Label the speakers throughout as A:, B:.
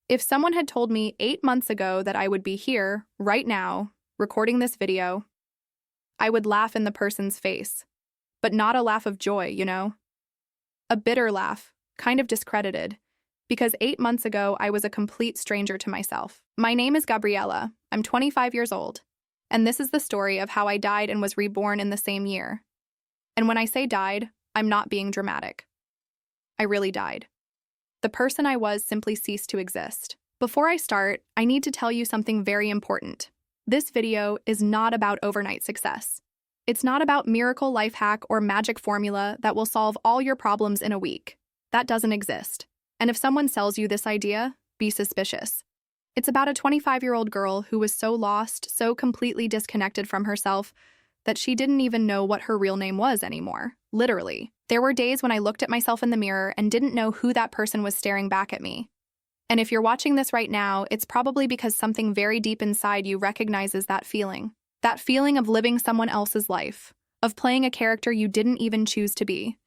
A: If someone had told me 8 months ago that I would be here, right now, recording this video, I would laugh in the person's face. But not a laugh of joy, you know? A bitter laugh, kind of discredited, because 8 months ago I was a complete stranger to myself. My name is Gabriella, I'm 25 years old, and this is the story of how I died and was reborn in the same year. And when I say died, I'm not being dramatic. I really died. The person I was simply ceased to exist. Before I start, I need to tell you something very important. This video is not about overnight success. It's not about miracle life hack or magic formula that will solve all your problems in a week. That doesn't exist. And if someone sells you this idea, be suspicious. It's about a 25-year-old girl who was so lost, so completely disconnected from herself, that she didn't even know what her real name was anymore. Literally. There were days when I looked at myself in the mirror and didn't know who that person was staring back at me. And if you're watching this right now, it's probably because something very deep inside you recognizes that feeling. That feeling of living someone else's life, of playing a character you didn't even choose to be.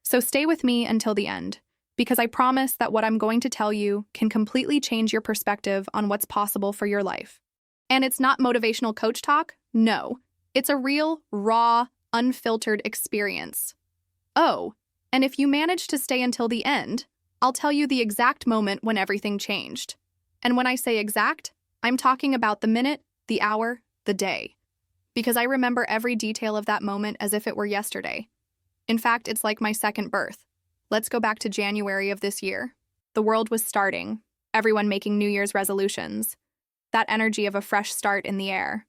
A: So stay with me until the end, because I promise that what I'm going to tell you can completely change your perspective on what's possible for your life. And it's not motivational coach talk, no. It's a real, raw, unfiltered experience. Oh, and if you manage to stay until the end, I'll tell you the exact moment when everything changed. And when I say exact, I'm talking about the minute, the hour, the day. Because I remember every detail of that moment as if it were yesterday. In fact, it's like my second birth. Let's go back to January of this year. The world was starting, everyone making New Year's resolutions. That energy of a fresh start in the air.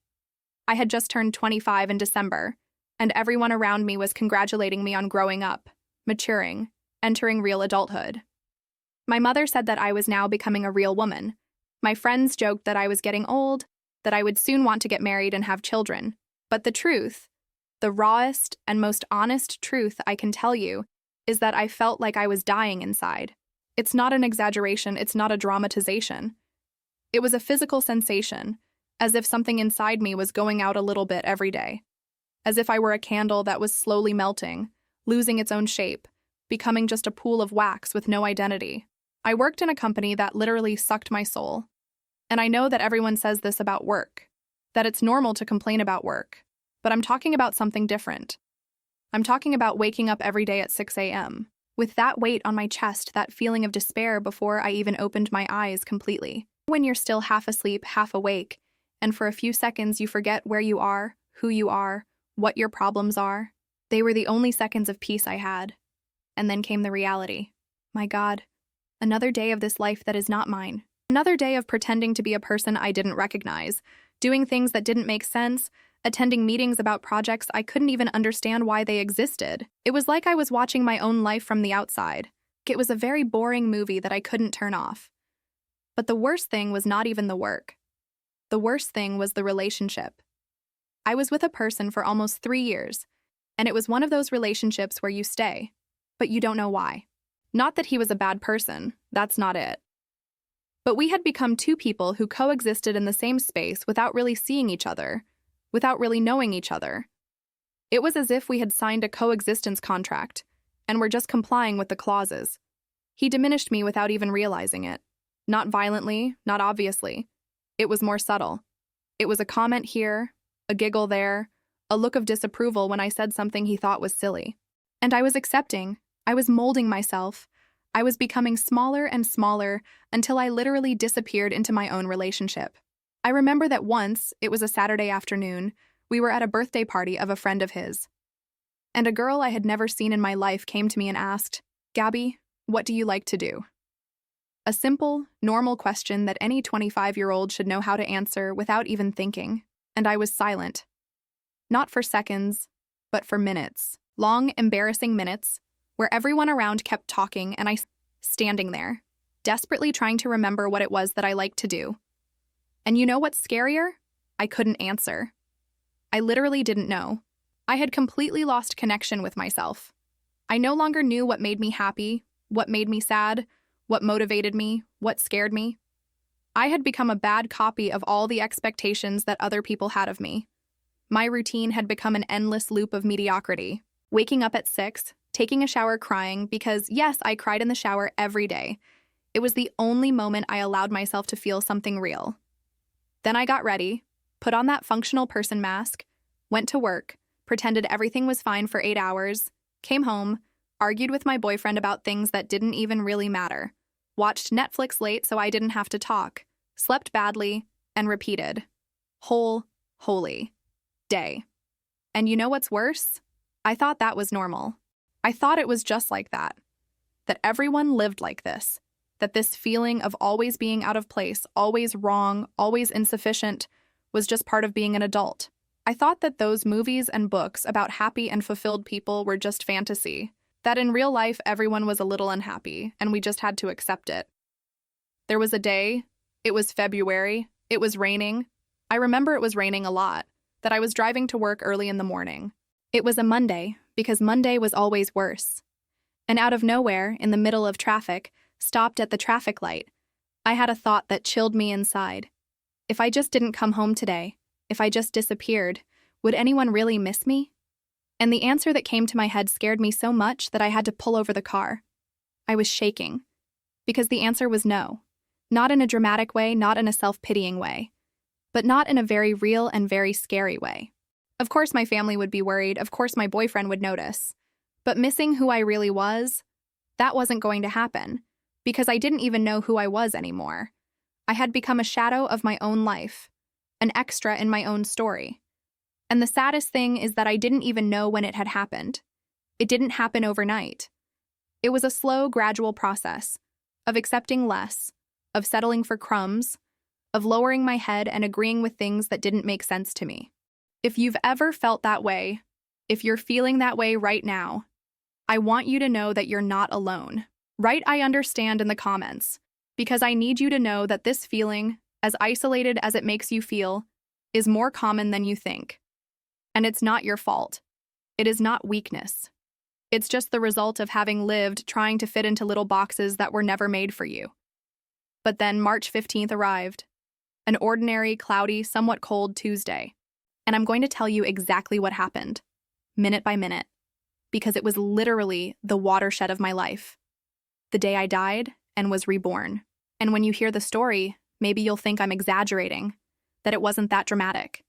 A: I had just turned 25 in December, and everyone around me was congratulating me on growing up, maturing, entering real adulthood. My mother said that I was now becoming a real woman. My friends joked that I was getting old, that I would soon want to get married and have children. But the truth, the rawest and most honest truth I can tell you, is that I felt like I was dying inside. It's not an exaggeration, it's not a dramatization. It was a physical sensation, as if something inside me was going out a little bit every day. As if I were a candle that was slowly melting, losing its own shape, becoming just a pool of wax with no identity. I worked in a company that literally sucked my soul. And I know that everyone says this about work, that it's normal to complain about work, but I'm talking about something different. I'm talking about waking up every day at 6 a.m., with that weight on my chest, that feeling of despair before I even opened my eyes completely. When you're still half asleep, half awake, and for a few seconds you forget where you are, who you are, what your problems are. They were the only seconds of peace I had. And then came the reality. My God, another day of this life that is not mine. Another day of pretending to be a person I didn't recognize, doing things that didn't make sense, attending meetings about projects I couldn't even understand why they existed. It was like I was watching my own life from the outside. It was a very boring movie that I couldn't turn off. But the worst thing was not even the work. The worst thing was the relationship. I was with a person for almost 3 years, and it was one of those relationships where you stay, but you don't know why. Not that he was a bad person, that's not it. But we had become two people who coexisted in the same space without really seeing each other, without really knowing each other. It was as if we had signed a coexistence contract, and were just complying with the clauses. He diminished me without even realizing it. Not violently, not obviously. It was more subtle. It was a comment here, a giggle there, a look of disapproval when I said something he thought was silly. And I was accepting. I was molding myself. I was becoming smaller and smaller until I literally disappeared into my own relationship. I remember that once, it was a Saturday afternoon, we were at a birthday party of a friend of his. And a girl I had never seen in my life came to me and asked, "Gabby, what do you like to do?" A simple, normal question that any 25-year-old should know how to answer without even thinking. And I was silent. Not for seconds, but for minutes. Long, embarrassing minutes, where everyone around kept talking and I standing there, desperately trying to remember what it was that I liked to do. And you know what's scarier? I couldn't answer. I literally didn't know. I had completely lost connection with myself. I no longer knew what made me happy, what made me sad, what motivated me, what scared me. I had become a bad copy of all the expectations that other people had of me. My routine had become an endless loop of mediocrity. Waking up at 6, taking a shower crying because, yes, I cried in the shower every day. It was the only moment I allowed myself to feel something real. Then I got ready, put on that functional person mask, went to work, pretended everything was fine for 8 hours, came home, argued with my boyfriend about things that didn't even really matter, watched Netflix late so I didn't have to talk, slept badly, and repeated. Holy day. And you know what's worse? I thought that was normal. I thought it was just like that everyone lived like this, that this feeling of always being out of place, always wrong, always insufficient, was just part of being an adult. I thought that those movies and books about happy and fulfilled people were just fantasy, that in real life everyone was a little unhappy, and we just had to accept it. There was a day, it was February, it was raining. I remember it was raining a lot, that I was driving to work early in the morning. It was a Monday, because Monday was always worse. And out of nowhere, in the middle of traffic, stopped at the traffic light, I had a thought that chilled me inside. If I just didn't come home today, if I just disappeared, would anyone really miss me? And the answer that came to my head scared me so much that I had to pull over the car. I was shaking. Because the answer was no. Not in a dramatic way, not in a self-pitying way, but not in a very real and very scary way. Of course my family would be worried, of course my boyfriend would notice. But missing who I really was, that wasn't going to happen, because I didn't even know who I was anymore. I had become a shadow of my own life, an extra in my own story. And the saddest thing is that I didn't even know when it had happened. It didn't happen overnight. It was a slow, gradual process of accepting less, of settling for crumbs, of lowering my head and agreeing with things that didn't make sense to me. If you've ever felt that way, if you're feeling that way right now, I want you to know that you're not alone. Write "I understand" in the comments, because I need you to know that this feeling, as isolated as it makes you feel, is more common than you think. And it's not your fault. It is not weakness. It's just the result of having lived trying to fit into little boxes that were never made for you. But then March 15th arrived, an ordinary, cloudy, somewhat cold Tuesday. And I'm going to tell you exactly what happened, minute by minute, because it was literally the watershed of my life. The day I died and was reborn. And when you hear the story, maybe you'll think I'm exaggerating, that it wasn't that dramatic.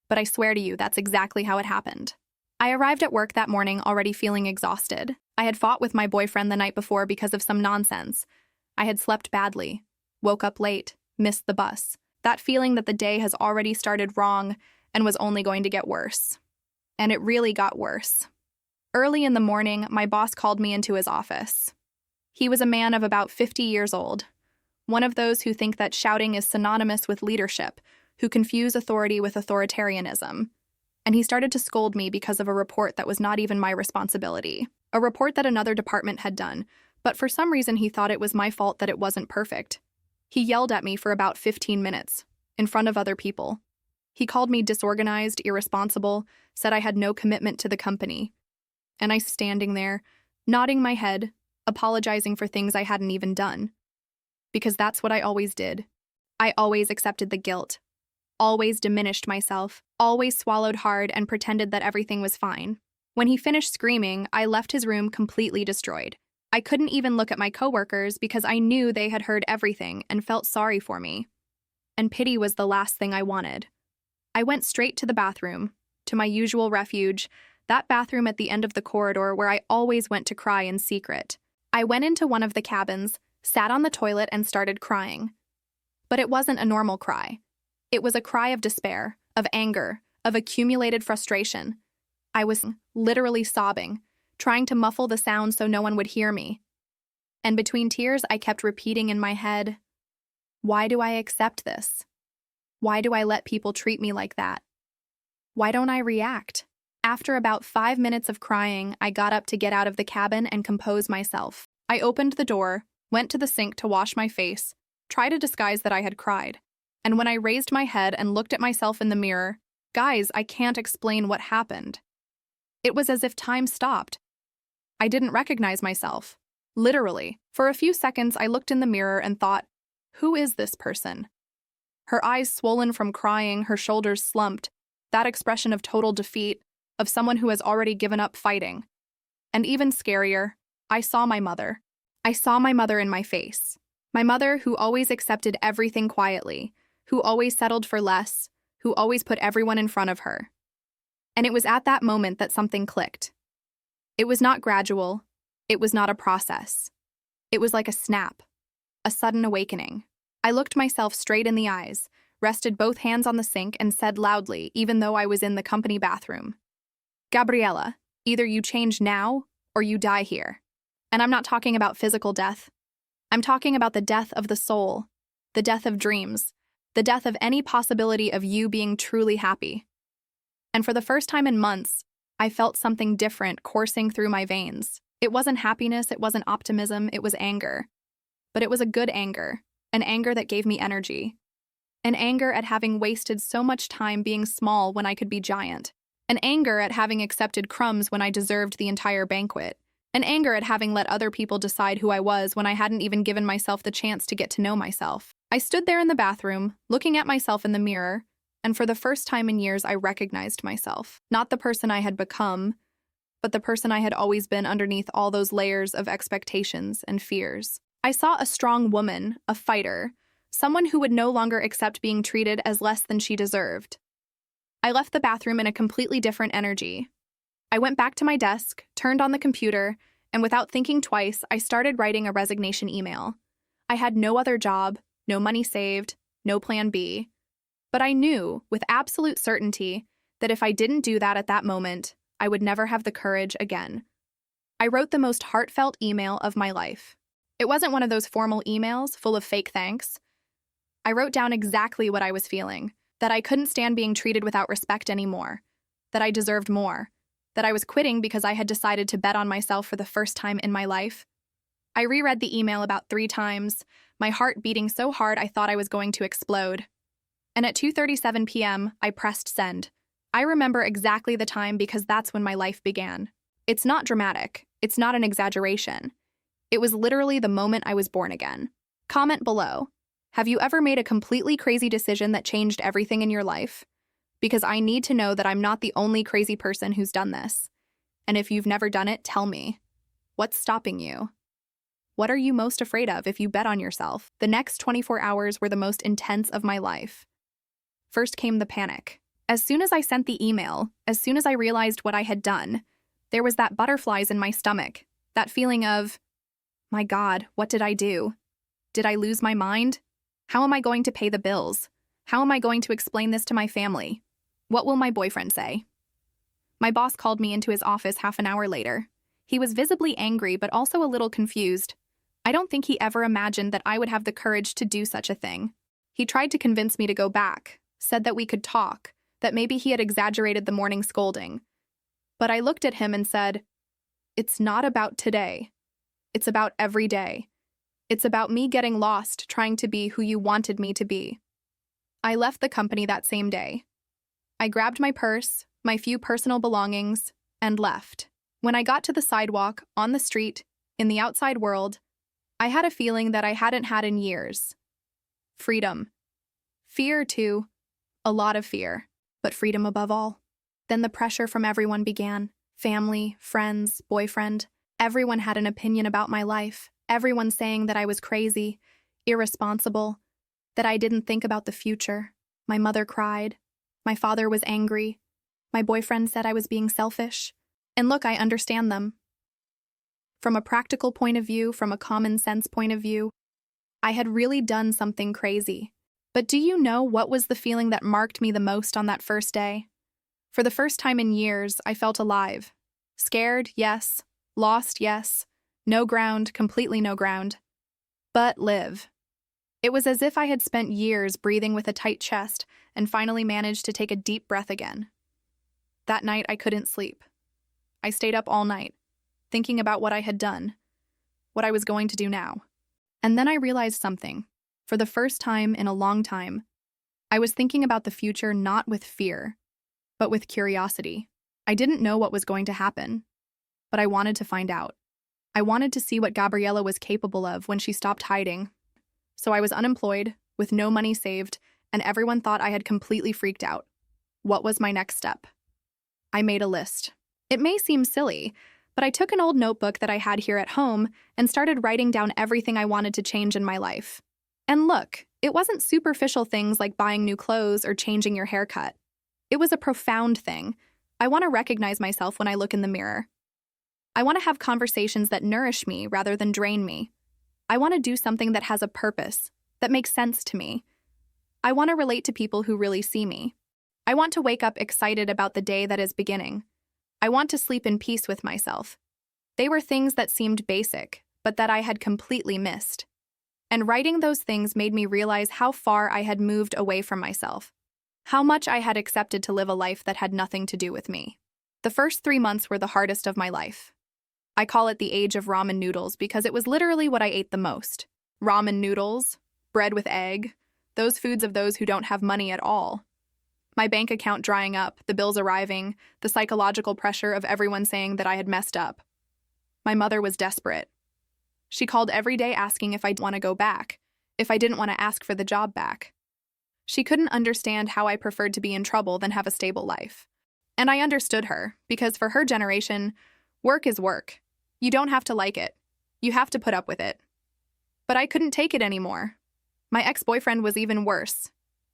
A: But I swear to you, that's exactly how it happened. I arrived at work that morning already feeling exhausted. I had fought with my boyfriend the night before because of some nonsense. I had slept badly, woke up late, missed the bus. That feeling that the day has already started wrong and was only going to get worse. And it really got worse. Early in the morning, my boss called me into his office. He was a man of about 50 years old, one of those who think that shouting is synonymous with leadership, who confuse authority with authoritarianism. And he started to scold me because of a report that was not even my responsibility, a report that another department had done, but for some reason he thought it was my fault that it wasn't perfect. He yelled at me for about 15 minutes, in front of other people. He called me disorganized, irresponsible, said I had no commitment to the company. And I standing there, nodding my head, apologizing for things I hadn't even done. Because that's what I always did. I always accepted the guilt, always diminished myself, always swallowed hard and pretended that everything was fine. When he finished screaming, I left his room completely destroyed. I couldn't even look at my coworkers because I knew they had heard everything and felt sorry for me. And pity was the last thing I wanted. I went straight to the bathroom, to my usual refuge, that bathroom at the end of the corridor where I always went to cry in secret. I went into one of the cabins, sat on the toilet, and started crying. But it wasn't a normal cry. It was a cry of despair, of anger, of accumulated frustration. I was literally sobbing, trying to muffle the sound so no one would hear me. And between tears, I kept repeating in my head, why do I accept this? Why do I let people treat me like that? Why don't I react? After about 5 minutes of crying, I got up to get out of the cabin and compose myself. I opened the door, went to the sink to wash my face, tried to disguise that I had cried. And when I raised my head and looked at myself in the mirror, guys, I can't explain what happened. It was as if time stopped. I didn't recognize myself. Literally. For a few seconds, I looked in the mirror and thought, who is this person? Her eyes swollen from crying, her shoulders slumped, that expression of total defeat, of someone who has already given up fighting. And even scarier, I saw my mother. I saw my mother in my face. My mother, who always accepted everything quietly, who always settled for less, who always put everyone in front of her. And it was at that moment that something clicked. It was not gradual. It was not a process. It was like a snap, a sudden awakening. I looked myself straight in the eyes, rested both hands on the sink, and said loudly, even though I was in the company bathroom, "Gabriella, either you change now or you die here." And I'm not talking about physical death. I'm talking about the death of the soul, the death of dreams, the death of any possibility of you being truly happy. And for the first time in months, I felt something different coursing through my veins. It wasn't happiness, it wasn't optimism, it was anger. But it was a good anger, an anger that gave me energy. An anger at having wasted so much time being small when I could be giant. An anger at having accepted crumbs when I deserved the entire banquet. An anger at having let other people decide who I was when I hadn't even given myself the chance to get to know myself. I stood there in the bathroom, looking at myself in the mirror, and for the first time in years I recognized myself. Not the person I had become, but the person I had always been underneath all those layers of expectations and fears. I saw a strong woman, a fighter, someone who would no longer accept being treated as less than she deserved. I left the bathroom in a completely different energy. I went back to my desk, turned on the computer, and without thinking twice, I started writing a resignation email. I had no other job, no money saved, no plan B. But I knew, with absolute certainty, that if I didn't do that at that moment, I would never have the courage again. I wrote the most heartfelt email of my life. It wasn't one of those formal emails full of fake thanks. I wrote down exactly what I was feeling, that I couldn't stand being treated without respect anymore, that I deserved more, that I was quitting because I had decided to bet on myself for the first time in my life. I reread the email about 3 times, my heart beating so hard I thought I was going to explode. And at 2:37 p.m., I pressed send. I remember exactly the time because that's when my life began. It's not dramatic. It's not an exaggeration. It was literally the moment I was born again. Comment below. Have you ever made a completely crazy decision that changed everything in your life? Because I need to know that I'm not the only crazy person who's done this. And if you've never done it, tell me. What's stopping you? What are you most afraid of if you bet on yourself? The next 24 hours were the most intense of my life. First came the panic. As soon as I sent the email, as soon as I realized what I had done, there was that butterflies in my stomach, that feeling of, my God, what did I do? Did I lose my mind? How am I going to pay the bills? How am I going to explain this to my family? What will my boyfriend say? My boss called me into his office half an hour later. He was visibly angry, but also a little confused. I don't think he ever imagined that I would have the courage to do such a thing. He tried to convince me to go back, said that we could talk, that maybe he had exaggerated the morning scolding. But I looked at him and said, "It's not about today. It's about every day. It's about me getting lost trying to be who you wanted me to be." I left the company that same day. I grabbed my purse, my few personal belongings, and left. When I got to the sidewalk, on the street, in the outside world, I had a feeling that I hadn't had in years. Freedom. Fear, too. A lot of fear, but freedom above all. Then the pressure from everyone began. Family, friends, boyfriend. Everyone had an opinion about my life. Everyone saying that I was crazy, irresponsible, that I didn't think about the future. My mother cried. My father was angry. My boyfriend said I was being selfish. And look, I understand them. From a practical point of view, from a common sense point of view, I had really done something crazy. But do you know what was the feeling that marked me the most on that first day? For the first time in years, I felt alive. Scared, yes. Lost, yes. No ground, completely no ground. But live. It was as if I had spent years breathing with a tight chest and finally managed to take a deep breath again. That night, I couldn't sleep. I stayed up all night, thinking about what I had done, what I was going to do now. And then I realized something. For the first time in a long time, I was thinking about the future not with fear, but with curiosity. I didn't know what was going to happen, but I wanted to find out. I wanted to see what Gabriella was capable of when she stopped hiding. So I was unemployed, with no money saved, and everyone thought I had completely freaked out. What was my next step? I made a list. It may seem silly, But I took an old notebook that I had here at home and started writing down everything I wanted to change in my life. And look, it wasn't superficial things like buying new clothes or changing your haircut. It was a profound thing. I want to recognize myself when I look in the mirror. I want to have conversations that nourish me rather than drain me. I want to do something that has a purpose, that makes sense to me. I want to relate to people who really see me. I want to wake up excited about the day that is beginning. I want to sleep in peace with myself. They were things that seemed basic, but that I had completely missed. And writing those things made me realize how far I had moved away from myself, how much I had accepted to live a life that had nothing to do with me. The first 3 months were the hardest of my life. I call it the age of ramen noodles because it was literally what I ate the most. Ramen noodles, bread with egg, those foods of those who don't have money at all. My bank account drying up, the bills arriving, the psychological pressure of everyone saying that I had messed up. My mother was desperate. She called every day asking if I'd want to go back, if I didn't want to ask for the job back. She couldn't understand how I preferred to be in trouble than have a stable life. And I understood her, because for her generation, work is work. You don't have to like it. You have to put up with it. But I couldn't take it anymore. My ex-boyfriend was even worse.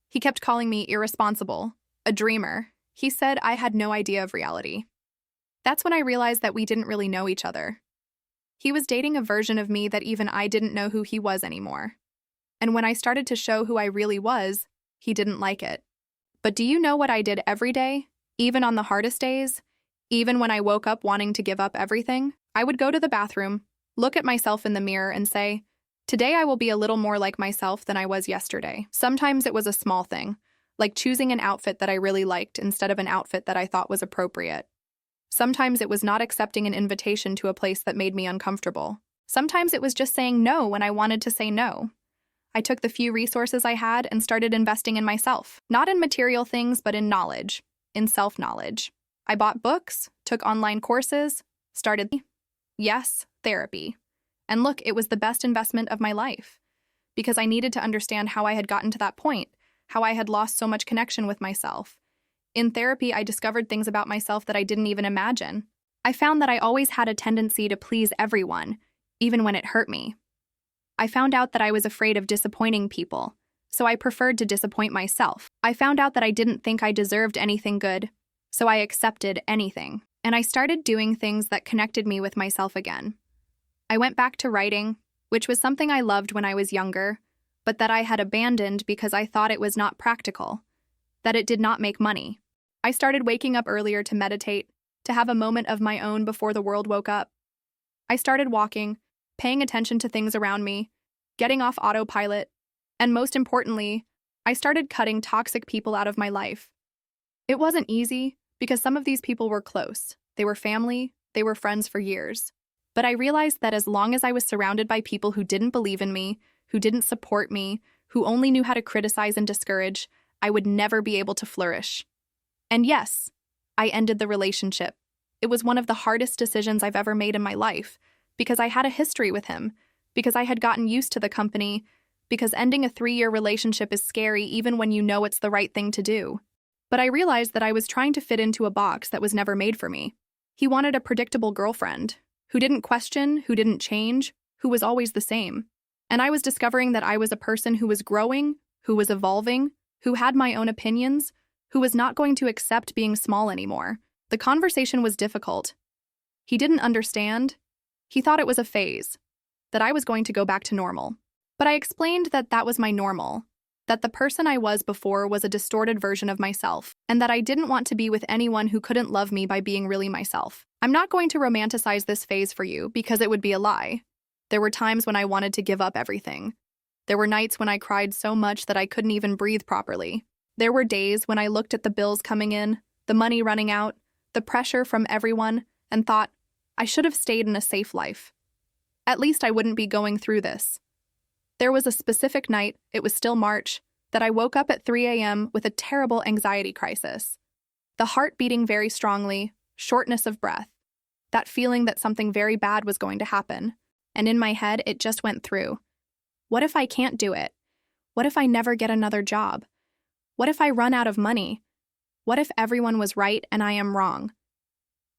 A: He kept calling me irresponsible, a dreamer. He said I had no idea of reality. That's when I realized that we didn't really know each other. He was dating a version of me that even I didn't know who he was anymore. And when I started to show who I really was, he didn't like it. But do you know what I did every day? Even on the hardest days? Even when I woke up wanting to give up everything? I would go to the bathroom, look at myself in the mirror and say, today I will be a little more like myself than I was yesterday. Sometimes it was a small thing, like choosing an outfit that I really liked instead of an outfit that I thought was appropriate. Sometimes it was not accepting an invitation to a place that made me uncomfortable. Sometimes it was just saying no when I wanted to say no. I took the few resources I had and started investing in myself, not in material things, but in knowledge, in self-knowledge. I bought books, took online courses, started, therapy. And look, it was the best investment of my life, because I needed to understand how I had gotten to that point, how I had lost so much connection with myself. In therapy, I discovered things about myself that I didn't even imagine. I found that I always had a tendency to please everyone, even when it hurt me. I found out that I was afraid of disappointing people, so I preferred to disappoint myself. I found out that I didn't think I deserved anything good, so I accepted anything. And I started doing things that connected me with myself again. I went back to writing, which was something I loved when I was younger, but that I had abandoned because I thought it was not practical, that it did not make money. I started waking up earlier to meditate, to have a moment of my own before the world woke up. I started walking, paying attention to things around me, getting off autopilot, and most importantly, I started cutting toxic people out of my life. It wasn't easy because some of these people were close. They were family, they were friends for years. But I realized that as long as I was surrounded by people who didn't believe in me, who didn't support me, who only knew how to criticize and discourage, I would never be able to flourish. And yes, I ended the relationship. It was one of the hardest decisions I've ever made in my life, because I had a history with him, because I had gotten used to the company, because ending a 3-year relationship is scary even when you know it's the right thing to do. But I realized that I was trying to fit into a box that was never made for me. He wanted a predictable girlfriend, who didn't question, who didn't change, who was always the same. And I was discovering that I was a person who was growing, who was evolving, who had my own opinions, who was not going to accept being small anymore. The conversation was difficult. He didn't understand. He thought it was a phase, that I was going to go back to normal. But I explained that that was my normal, that the person I was before was a distorted version of myself, and that I didn't want to be with anyone who couldn't love me by being really myself. I'm not going to romanticize this phase for you because it would be a lie. There were times when I wanted to give up everything. There were nights when I cried so much that I couldn't even breathe properly. There were days when I looked at the bills coming in, the money running out, the pressure from everyone, and thought, I should have stayed in a safe life. At least I wouldn't be going through this. There was a specific night, it was still March, that I woke up at 3 a.m. with a terrible anxiety crisis. The heart beating very strongly, shortness of breath. That feeling that something very bad was going to happen. And in my head, it just went through. What if I can't do it? What if I never get another job? What if I run out of money? What if everyone was right and I am wrong?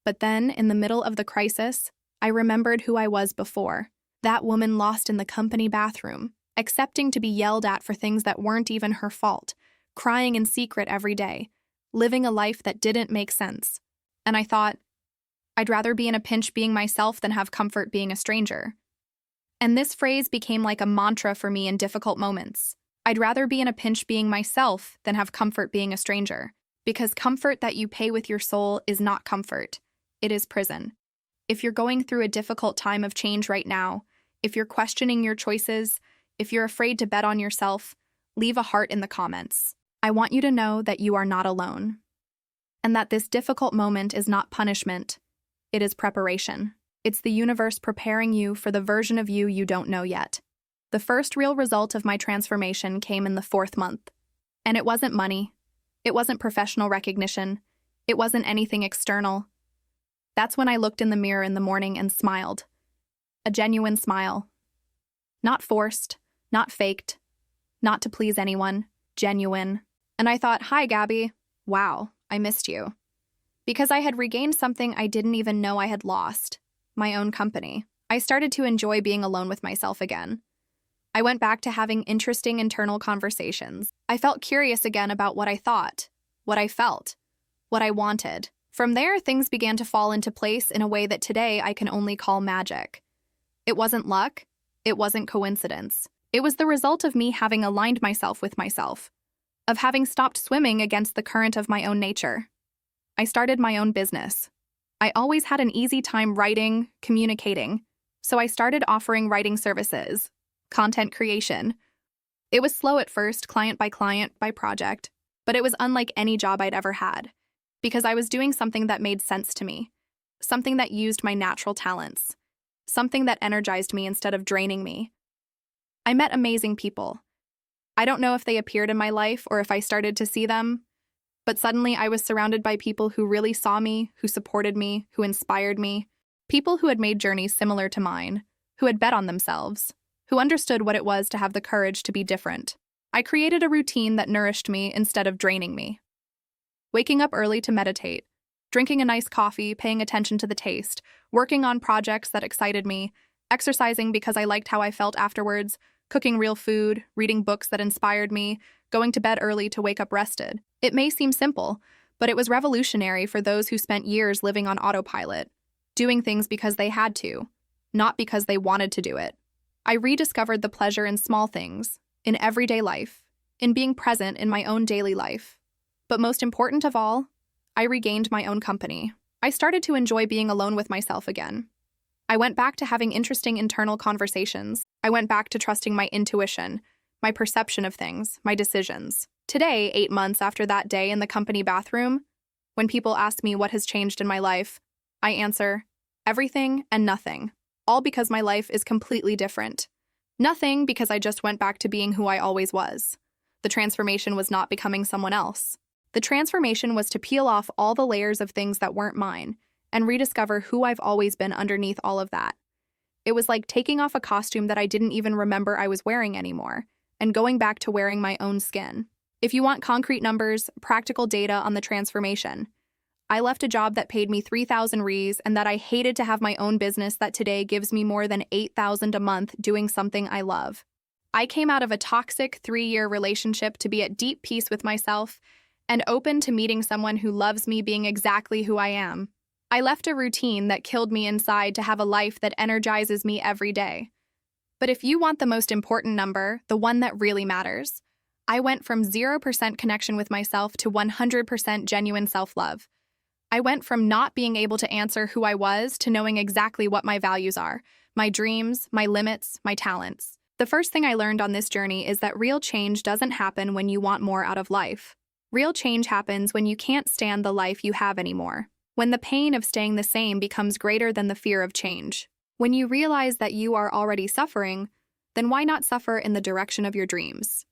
A: But then, in the middle of the crisis, I remembered who I was before. That woman lost in the company bathroom, accepting to be yelled at for things that weren't even her fault, crying in secret every day, living a life that didn't make sense. And I thought, I'd rather be in a pinch being myself than have comfort being a stranger. And this phrase became like a mantra for me in difficult moments. I'd rather be in a pinch being myself than have comfort being a stranger, because comfort that you pay with your soul is not comfort. It is prison. If you're going through a difficult time of change right now, if you're questioning your choices, if you're afraid to bet on yourself, leave a heart in the comments. I want you to know that you are not alone, and that this difficult moment is not punishment. It is preparation. It's the universe preparing you for the version of you you don't know yet. The first real result of my transformation came in the 4th month. And it wasn't money. It wasn't professional recognition. It wasn't anything external. That's when I looked in the mirror in the morning and smiled. A genuine smile. Not forced, not faked, not to please anyone, genuine. And I thought, hi, Gabby. Wow, I missed you. Because I had regained something I didn't even know I had lost. My own company. I started to enjoy being alone with myself again. I went back to having interesting internal conversations. I felt curious again about what I thought, what I felt, what I wanted. From there, things began to fall into place in a way that today I can only call magic. It wasn't luck. It wasn't coincidence. It was the result of me having aligned myself with myself, of having stopped swimming against the current of my own nature. I started my own business. I always had an easy time writing, communicating, so I started offering writing services, content creation. It was slow at first, client by project, but it was unlike any job I'd ever had, because I was doing something that made sense to me, something that used my natural talents, something that energized me instead of draining me. I met amazing people. I don't know if they appeared in my life or if I started to see them, but suddenly I was surrounded by people who really saw me, who supported me, who inspired me, people who had made journeys similar to mine, who had bet on themselves, who understood what it was to have the courage to be different. I created a routine that nourished me instead of draining me. Waking up early to meditate, drinking a nice coffee, paying attention to the taste, working on projects that excited me, exercising because I liked how I felt afterwards, cooking real food, reading books that inspired me, going to bed early to wake up rested. It may seem simple, but it was revolutionary for those who spent years living on autopilot, doing things because they had to, not because they wanted to do it. I rediscovered the pleasure in small things, in everyday life, in being present in my own daily life. But most important of all, I regained my own company. I started to enjoy being alone with myself again. I went back to having interesting internal conversations. I went back to trusting my intuition, my perception of things, my decisions. Today, 8 months after that day in the company bathroom, when people ask me what has changed in my life, I answer, everything and nothing, all because my life is completely different. Nothing because I just went back to being who I always was. The transformation was not becoming someone else. The transformation was to peel off all the layers of things that weren't mine and rediscover who I've always been underneath all of that. It was like taking off a costume that I didn't even remember I was wearing anymore and going back to wearing my own skin. If you want concrete numbers, practical data on the transformation, I left a job that paid me 3,000 Rs and that I hated to have my own business that today gives me more than 8,000 a month doing something I love. I came out of a toxic 3-year relationship to be at deep peace with myself and open to meeting someone who loves me being exactly who I am. I left a routine that killed me inside to have a life that energizes me every day. But if you want the most important number, the one that really matters, I went from 0% connection with myself to 100% genuine self-love. I went from not being able to answer who I was to knowing exactly what my values are, my dreams, my limits, my talents. The first thing I learned on this journey is that real change doesn't happen when you want more out of life. Real change happens when you can't stand the life you have anymore. When the pain of staying the same becomes greater than the fear of change. When you realize that you are already suffering, then why not suffer in the direction of your dreams?